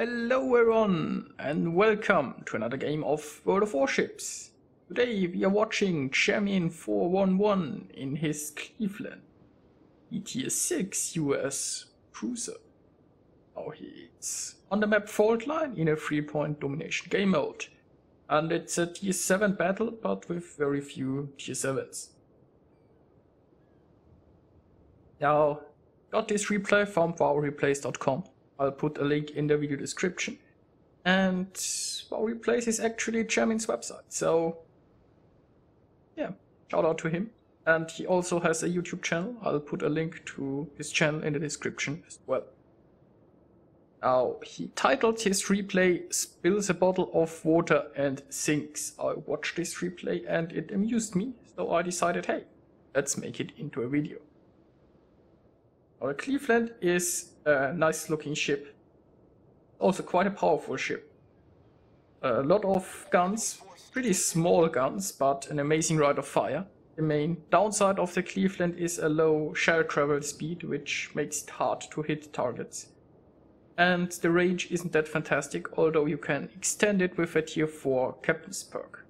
Hello everyone and welcome to another game of World of Warships. Today we are watching Jammin 411 in his Cleveland Tier 6 US cruiser. Now he's on the map fault line in a 3-point domination game mode. And it's a Tier 7 battle but with very few Tier 7s. Now, got this replay from WoWreplays.com. I'll put a link in the video description. And Warships is actually Jammin's website, so yeah, shout out to him. And he also has a YouTube channel. I'll put a link to his channel in the description as well. Now, he titled his replay "Spills a Bottle of Water and Sinks." I watched this replay and it amused me, so I decided, hey, let's make it into a video. Our Cleveland is a nice looking ship, also quite a powerful ship. A lot of guns, pretty small guns, but an amazing rate of fire. The main downside of the Cleveland is a low shell travel speed, which makes it hard to hit targets. And the range isn't that fantastic, although you can extend it with a Tier 4 Captain's perk.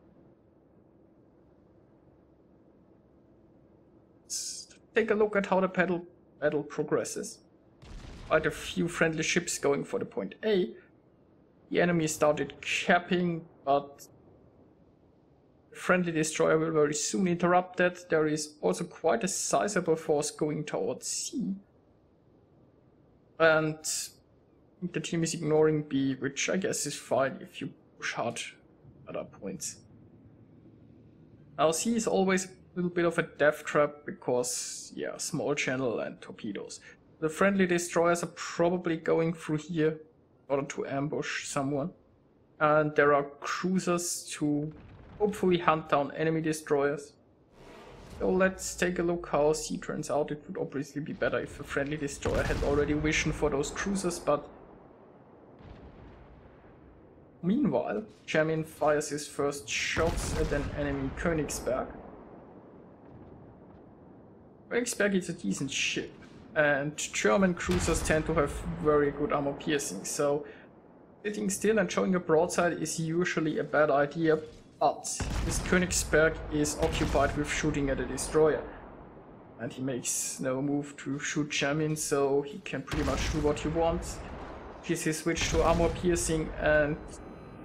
Let's take a look at how the battle progresses. Quite a few friendly ships going for the point A. The enemy started capping, but the friendly destroyer will very soon interrupt that. There is also quite a sizable force going towards C. And the team is ignoring B, which I guess is fine if you push hard at other points. Now C is always a little bit of a death trap because, yeah, small channel and torpedoes. The friendly destroyers are probably going through here in order to ambush someone. And there are cruisers to hopefully hunt down enemy destroyers. So let's take a look how C turns out. It would obviously be better if a friendly destroyer had already vision for those cruisers, but meanwhile, Jammin fires his first shots at an enemy Königsberg. Königsberg is a decent ship, and German cruisers tend to have very good armor piercing, so sitting still and showing a broadside is usually a bad idea, but this Königsberg is occupied with shooting at a destroyer. And he makes no move to shoot Jammin, so he can pretty much do what he wants. He's his switch to armor piercing, and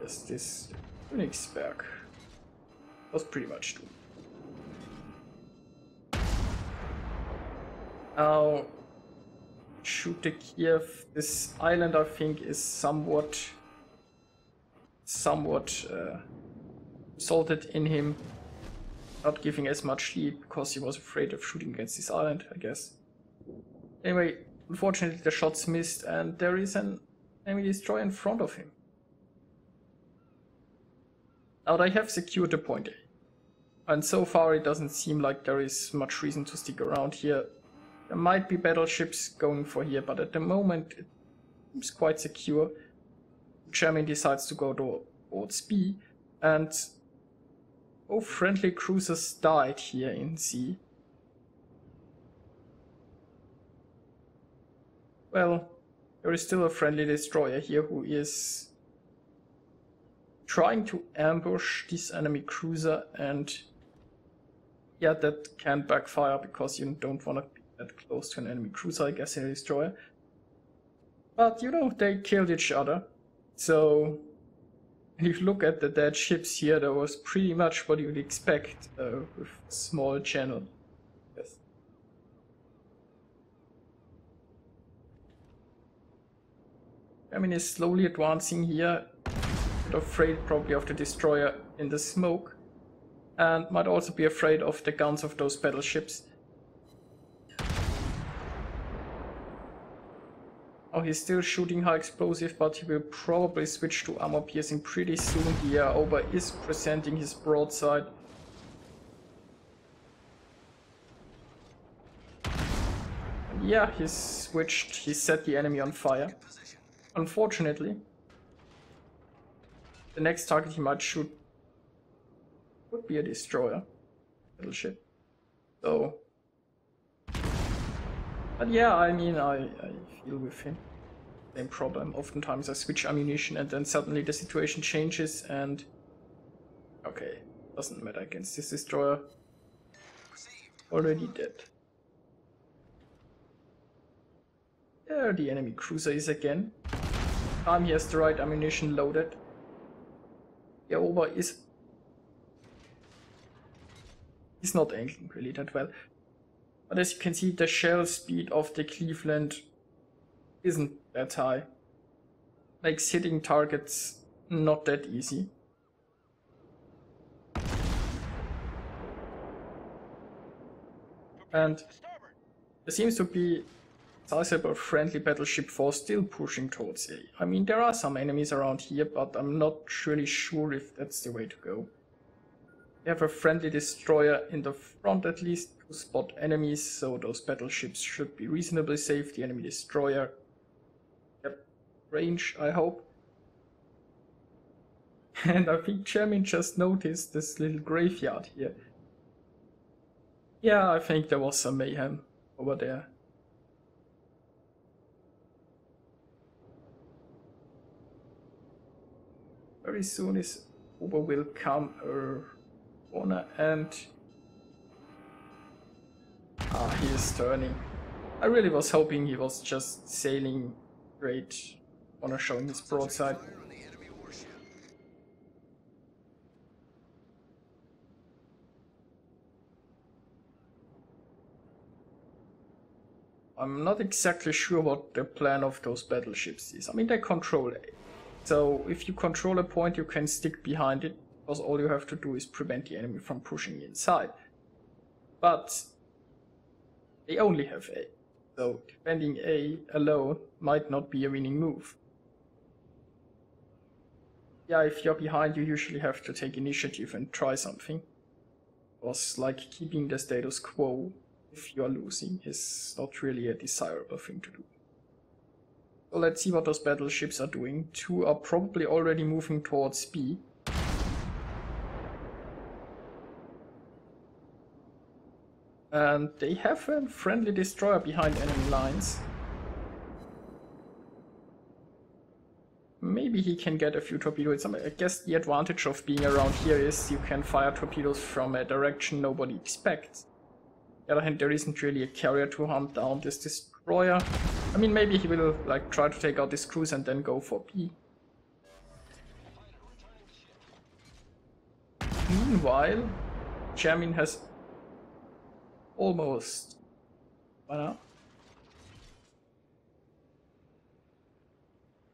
yes, this Königsberg was pretty much doomed. Now, shoot the Kiev. This island, I think, is somewhat salted in him, not giving as much lead because he was afraid of shooting against this island, I guess. Anyway, unfortunately the shots missed and there is an enemy destroyer in front of him. Now they have secured the point A, and so far it doesn't seem like there is much reason to stick around here. There might be battleships going for here, but at the moment it seems quite secure. Jammin decides to go towards B, and both friendly cruisers died here in C. Well, there is still a friendly destroyer here who is trying to ambush this enemy cruiser, and yeah, that can backfire because you don't want to be that close to an enemy cruiser, I guess, in a destroyer. But you know, they killed each other. So if you look at the dead ships here, that was pretty much what you'd expect with a small channel. Yes. Jammin is slowly advancing here, a bit afraid probably of the destroyer in the smoke, and might also be afraid of the guns of those battleships. Oh, he's still shooting high explosive, but he will probably switch to armor piercing pretty soon. The Ober is presenting his broadside. And yeah, he switched, he set the enemy on fire. Unfortunately, the next target he might shoot would be a destroyer, battleship. So, but yeah, I mean, I feel with him. same problem. Oftentimes I switch ammunition and then suddenly the situation changes and... Okay, doesn't matter against this destroyer. Already dead. There the enemy cruiser is again. He has the right ammunition loaded. The Ober is not aiming really that well. But as you can see, the shell speed of the Cleveland isn't that high. Makes hitting targets not that easy. And there seems to be sizable friendly battleship force still pushing towards A. I mean, there are some enemies around here, but I'm not really sure if that's the way to go. We have a friendly destroyer in the front at least to spot enemies, so those battleships should be reasonably safe. The enemy destroyer, yep, range, I hope. And I think Jammin just noticed this little graveyard here. Yeah, I think there was some mayhem over there. Very soon his Uber will come corner and... he is turning. I really was hoping he was just sailing straight, showing his broadside. I'm not exactly sure what the plan of those battleships is. I mean, they control A. So if you control a point, you can stick behind it, because all you have to do is prevent the enemy from pushing inside. But they only have A. So defending A alone might not be a winning move. Yeah, if you're behind, you usually have to take initiative and try something. Because like keeping the status quo if you're losing is not really a desirable thing to do. So let's see what those battleships are doing. Two are probably already moving towards B. And they have a friendly destroyer behind enemy lines. Maybe he can get a few torpedoes. I guess the advantage of being around here is you can fire torpedoes from a direction nobody expects. On the other hand, there isn't really a carrier to hunt down this destroyer. I mean, maybe he will like try to take out this cruise and then go for B. Meanwhile, Jammin has almost...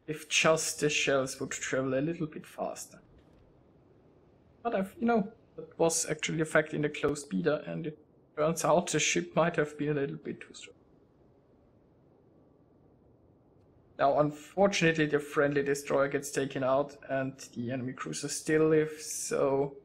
if just the shells would travel a little bit faster. But that was actually a fact in the closed beta, and it turns out the ship might have been a little bit too strong. Now, unfortunately, the friendly destroyer gets taken out and the enemy cruiser still lives, so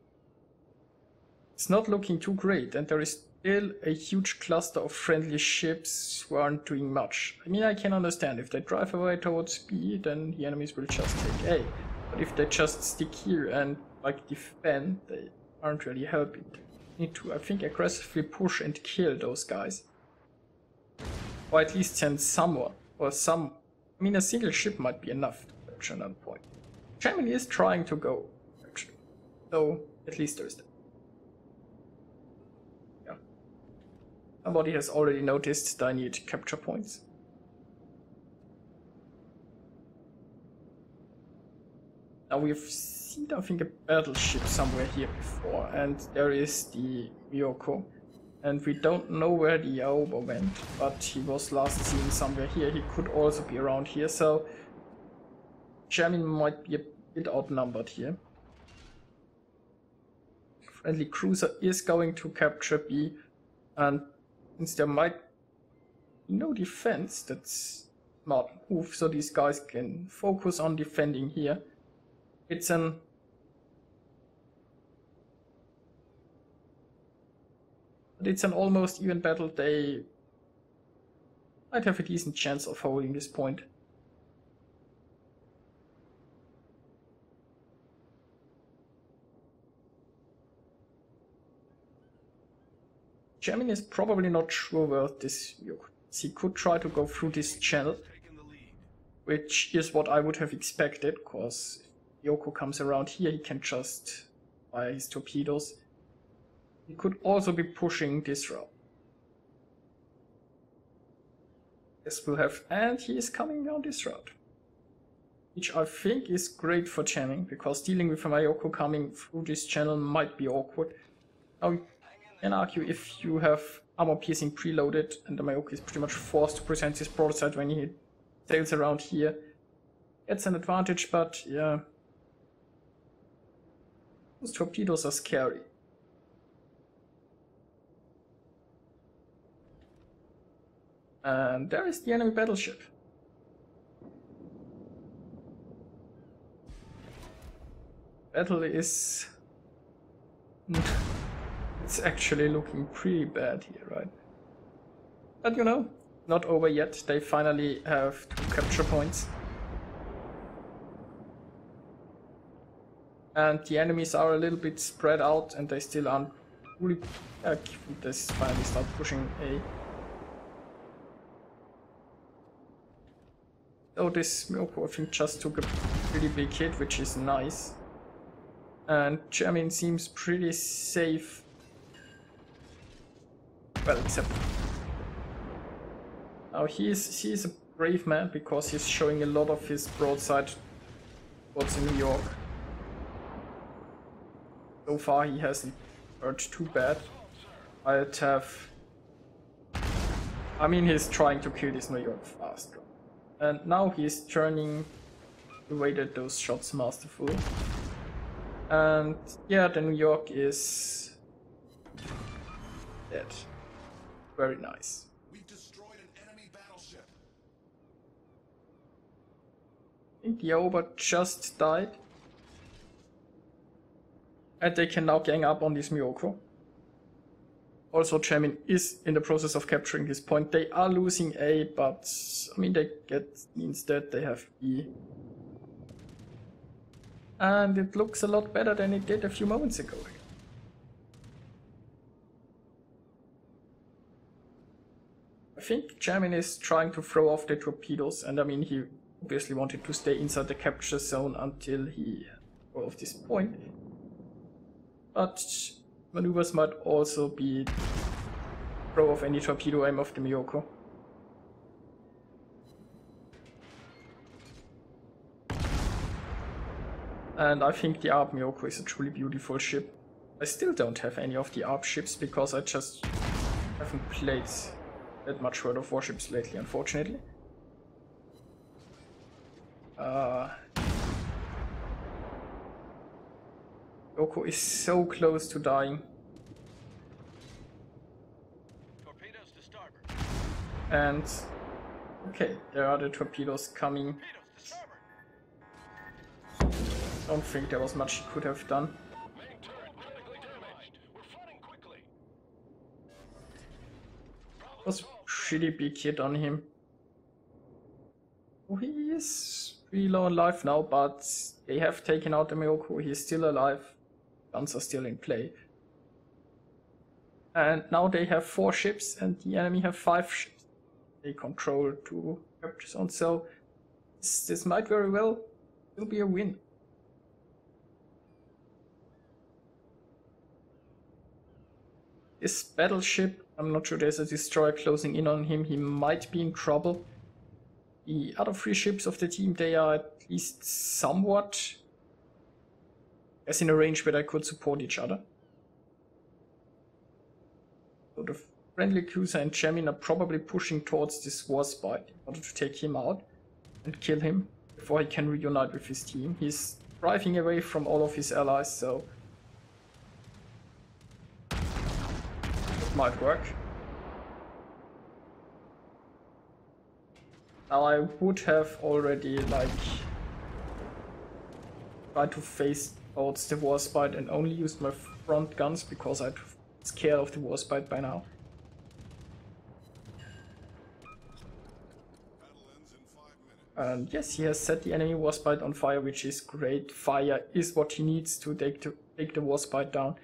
it's not looking too great, and there is still a huge cluster of friendly ships who aren't doing much. I mean, I can understand if they drive away towards B, then the enemies will just take A. But if they just stick here and like defend, they aren't really helping. They need to, I think, aggressively push and kill those guys. Or at least send someone, or some... I mean, a single ship might be enough to capture another point. Jammin is trying to go, actually. So, at least there's that. Yeah. Somebody has already noticed that I need capture points. Now we've seen, I think, a battleship somewhere here before, and there is the Ryoko. And we don't know where the Aoba went, but he was last seen somewhere here. He could also be around here, so Jammin might be a bit outnumbered here. Friendly cruiser is going to capture B, and since there might be no defense, that's a smart move, so these guys can focus on defending here. It's an almost even battle. They might have a decent chance of holding this point. Jammin is probably not sure where this is. He could try to go through this channel. which is what I would have expected, because if Yoko comes around here, he can just fire his torpedoes. He could also be pushing this route. Yes, we'll have, and he is coming down this route, which I think is great for jamming, because dealing with a Mayoko coming through this channel might be awkward. Now you can argue if you have armor piercing preloaded and the Mayoko is pretty much forced to present his broadside when he sails around here. It's an advantage, but yeah, those torpedoes are scary. And there is the enemy battleship. Battle is... it's actually looking pretty bad here, right? But you know, not over yet. They finally have 2 capture points. And the enemies are a little bit spread out and they still aren't fully... they finally start pushing A. So this Miyoko, I think, just took a pretty big hit, which is nice. And Jammin seems pretty safe. Well, except... now he's a brave man, because he's showing a lot of his broadside towards New York. So far he hasn't hurt too bad. I'd have... I mean, he's trying to kill this New York fast. And now he's turning the way that those shots masterful. And yeah, the New York is dead. Very nice. We've destroyed an enemy battleship. I think the Oba just died. And they can now gang up on this Miyoko. Also, Jammin is in the process of capturing this point. They are losing A, but I mean, they get instead they have B. And it looks a lot better than it did a few moments ago. I think Jammin is trying to throw off the torpedoes, and I mean, he obviously wanted to stay inside the capture zone until he got off this point. But maneuvers might also be throw off any torpedo aim of the Miyoko. And I think the ARP Miyoko is a truly beautiful ship. I still don't have any of the ARP ships because I just haven't played that much World of Warships lately, unfortunately. Yoko is so close to dying. Torpedoes to starboard. And okay, there are the torpedoes coming. Torpedoes to starboard. Don't think there was much he could have done. Main turret critically damaged. We're fighting quickly. It was a pretty big hit on him. Oh, he is pretty low on life now, but they have taken out the Miyoko. He's still alive. Guns are still in play. And now they have 4 ships and the enemy have 5 ships. They control 2 capture zones, so this might very well still be a win. This battleship, I'm not sure, there's a destroyer closing in on him, he might be in trouble. The other 3 ships of the team, they are at least somewhat as in a range where they could support each other. So the friendly cruiser and Jammin are probably pushing towards this Warspite in order to take him out and kill him before he can reunite with his team. He's driving away from all of his allies, so it might work. Now I would have already tried to face towards the Warspite and only used my front guns because I'm scared of the Warspite by now. And yes, he has set the enemy Warspite on fire, which is great. Fire is what he needs to take the Warspite down.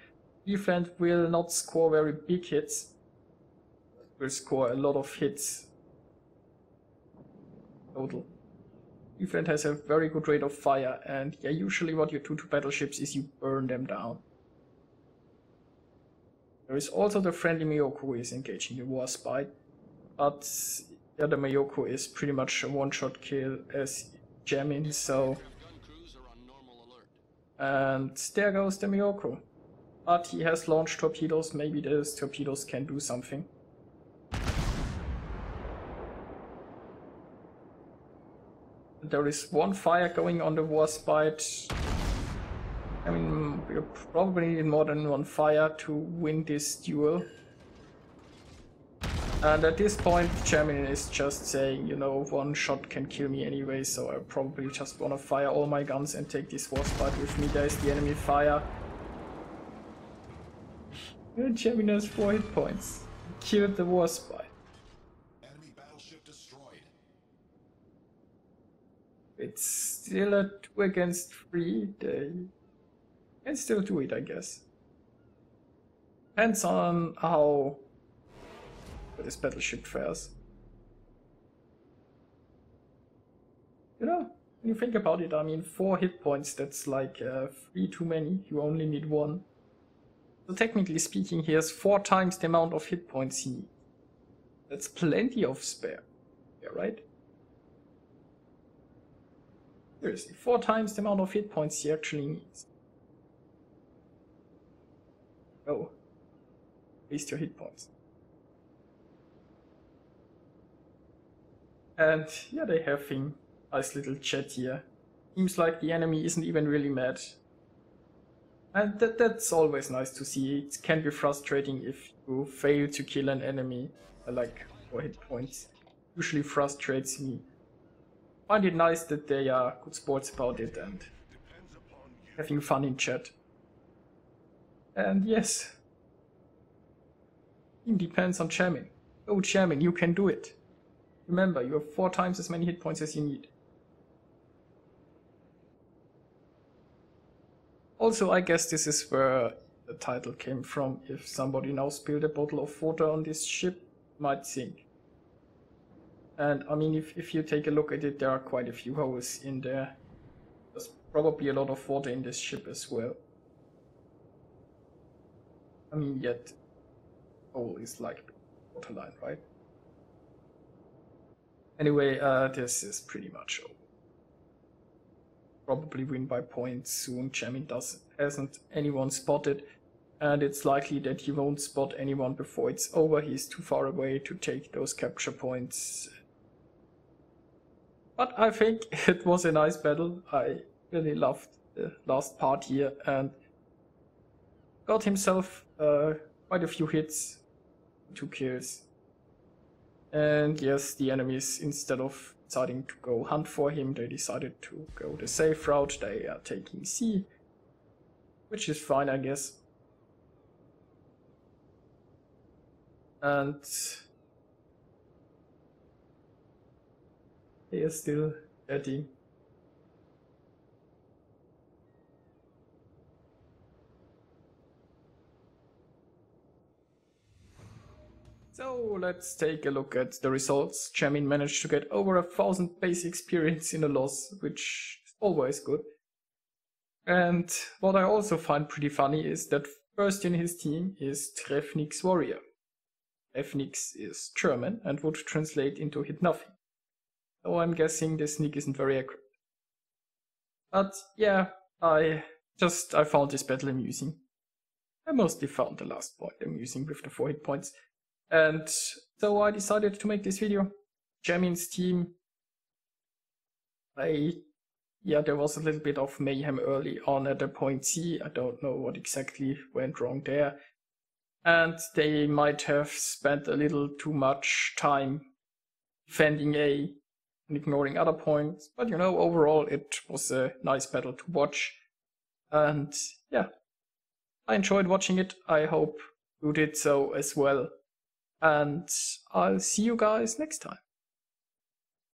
Defense will not score very big hits, will score a lot of hits total. Defense has a very good rate of fire, and yeah, usually what you do to battleships is you burn them down. There is also the friendly Miyoko who is engaging the Warspite, but yeah, the Miyoko is pretty much a one-shot kill as Jammin, so... And there goes the Miyoko. But he has launched torpedoes, maybe those torpedoes can do something. There is one fire going on the Warspite. I mean, we probably need more than one fire to win this duel. And at this point, Jammin is just saying, you know, one shot can kill me anyway, so I probably just wanna fire all my guns and take this Warspite with me. There's the enemy fire. Jammin has 4 hit points. Killed the Warspite. Enemy battleship destroyed. It's still a 2 against 3. They can still do it, I guess. Depends on how this battleship fares. You know, when you think about it, I mean, 4 hit points, that's like 3 too many. You only need 1. So technically speaking, he has 4 times the amount of hit points he needs. That's plenty of spare. Yeah, right? Seriously, 4 times the amount of hit points he actually needs. Oh. Waste your hit points. And yeah, they have a nice little chat here. Seems like the enemy isn't even really mad. And that's always nice to see. It can be frustrating if you fail to kill an enemy, like 4 hit points. Usually frustrates me. Find it nice that they are good sports about it and having fun in chat. And yes, it depends on Jammin. Oh Jammin, you can do it. Remember, you have 4 times as many hit points as you need. Also, I guess this is where the title came from. If somebody now spilled a bottle of water on this ship, it might sink. And I mean, if you take a look at it, there are quite a few holes in there. There's probably a lot of water in this ship as well. I mean, yet hole is like waterline, right? Anyway, this is pretty much over. Probably win by points soon. Jammin hasn't anyone spotted, and it's likely that he won't spot anyone before it's over. He's too far away to take those capture points. But I think it was a nice battle. I really loved the last part here, and got himself quite a few hits, 2 kills. And yes, the enemies, instead of deciding to go hunt for him, they decided to go the safe route. They are taking C, which is fine, I guess. And they are still chatting. So let's take a look at the results. Jammin managed to get over 1,000 base experience in a loss, which is always good. And what I also find pretty funny is that first in his team is Trefnix Warrior. Trefnix is German and would translate into hit nothing. So I'm guessing this nick isn't very accurate. But yeah, I found this battle amusing. I mostly found the last point amusing with the 4 hit points. And so I decided to make this video. Jammin's team. There was a little bit of mayhem early on at the point C. I don't know what exactly went wrong there. And they might have spent a little too much time defending A and ignoring other points. But you know, overall it was a nice battle to watch. And yeah, I enjoyed watching it. I hope you did so as well. And I'll see you guys next time.